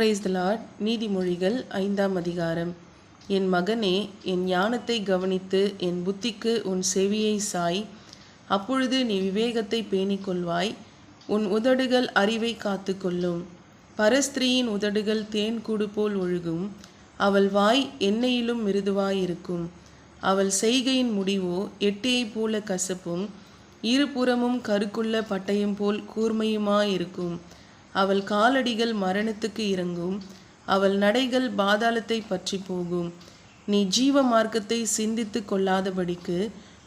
Praise the Lord. நீதிமொழிகள் 5ஆம் அதிகாரம். என் மகனே, என் ஞானத்தை கவனித்து என் புத்திக்கு உன் செவியை சாய். அப்பொழுது நீ விவேகத்தை பேணிக்கொள்வாய். உன் உதடுகள் அறிவை காத்து கொள்ளும். பரஸ்திரீயின் உதடுகள் தேன்கூடு போல் ஒழுகும். அவள் வாய் எண்ணெயிலும் மிருதுவாயிருக்கும். அவள் செய்கையின் முடிவோ எட்டியைப் போல கசப்பும் இருபுறமும் கருக்குள்ள பட்டயம் போல் கூர்மையுமாயிருக்கும். அவள் காலடிகள் மரணத்துக்கு இறங்கும். அவள் நடைகள் பாதாளத்தை பற்றி போகும். நீ ஜீவ மார்க்கத்தை சிந்தித்து கொள்ளாதபடிக்கு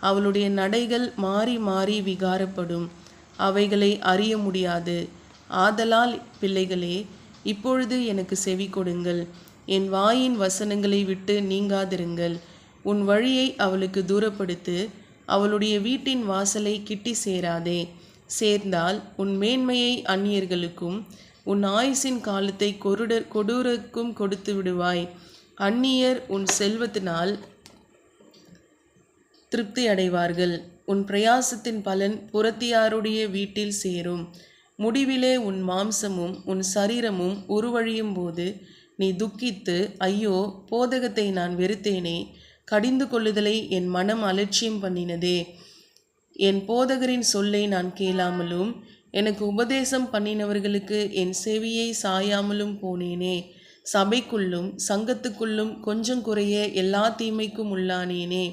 அவளுடைய நடைகள் மாறி மாறி விகாரப்படும். அவைகளை அறிய முடியாது. ஆதலால் பிள்ளைகளே, இப்பொழுது எனக்கு செவி கொடுங்கள். என் வாயின் வசனங்களை விட்டு நீங்காதிருங்கள். உன் வழியை அவளுக்கு தூரப்படுத்து. அவளுடைய வீட்டின் வாசலை கிட்டி சேராதே. சேர்ந்தால் உன் மேன்மையை அந்நியர்களுக்கும் உன் ஆயுசின் காலத்தை கொடூரக்கும் கொடுத்து விடுவாய். அந்நியர் உன் செல்வத்தினால் திருப்தி அடைவார்கள். உன் பிரயாசத்தின் பலன் புறத்தியாருடைய வீட்டில் சேரும். முடிவிலே உன் மாம்சமும் உன் சரீரமும் உருவழியும் போது நீ துக்கித்து, ஐயோ, போதகத்தை நான் வெறுத்தேனே, கடிந்து கொள்ளுதலை என் மனம் அலட்சியம் பண்ணினதே. என் போதகரின் சொல்லை நான் கேளாமலும் எனக்கு உபதேசம் பண்ணினவர்களுக்கு என் செவியை சாயாமலும் போனேனே. சபைக்குள்ளும் சங்கத்துக்குள்ளும் கொஞ்சம் குறைய எல்லா தீமைக்கும் உள்ளானேனே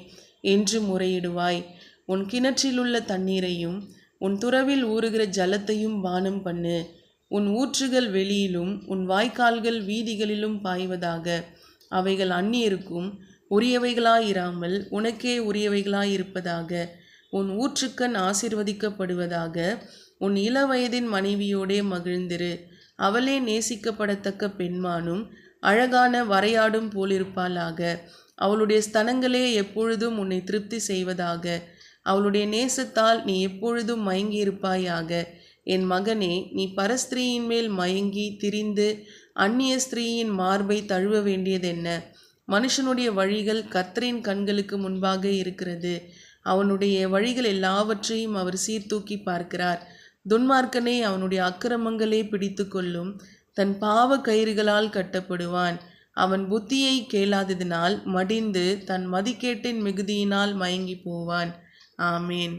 என்று முறையிடுவாய். உன் கிணற்றிலுள்ள தண்ணீரையும் உன் துறவில் ஊறுகிற ஜலத்தையும் பானம் பண்ணு. உன் ஊற்றுகள் வெளியிலும் உன் வாய்க்கால்கள் வீதிகளிலும் பாய்வதாக. அவைகள் அந்நியருக்கும் உரியவைகளாயிராமல் உனக்கே உரியவைகளாயிருப்பதாக. உன் ஊற்றுக்கண் ஆசீர்வதிக்கப்படுவதாக. உன் இளவயதின் மனைவியோடே மகிழ்ந்திரு. அவளே நேசிக்கப்படத்தக்க பெண்மானும் அழகான வரையாடும் போலிருப்பாளாக. அவளுடைய ஸ்தனங்களே எப்பொழுதும் உன்னை திருப்தி செய்வதாக. அவளுடைய நேசத்தால் நீ எப்பொழுதும் மயங்கியிருப்பாயாக. என் மகனே, நீ பரஸ்திரீயின் மேல் மயங்கி திரிந்து அந்நிய ஸ்திரீயின் மார்பை தழுவ வேண்டியதென்ன? மனுஷனுடைய வழிகள் கர்த்தரின் கண்களுக்கு முன்பாக இருக்கிறது. அவனுடைய வழிகள் எல்லாவற்றையும் அவர் சீர்தூக்கி பார்க்கிறார். துன்மார்க்கனை அவனுடைய அக்கிரமங்களே பிடித்து கொள்ளும். தன் பாவ கயிறுகளால் கட்டப்படுவான். அவன் புத்தியை கேளாததினால் மடிந்து தன் மதிக்கேட்டின் மிகுதியினால் மயங்கி போவான். ஆமேன்.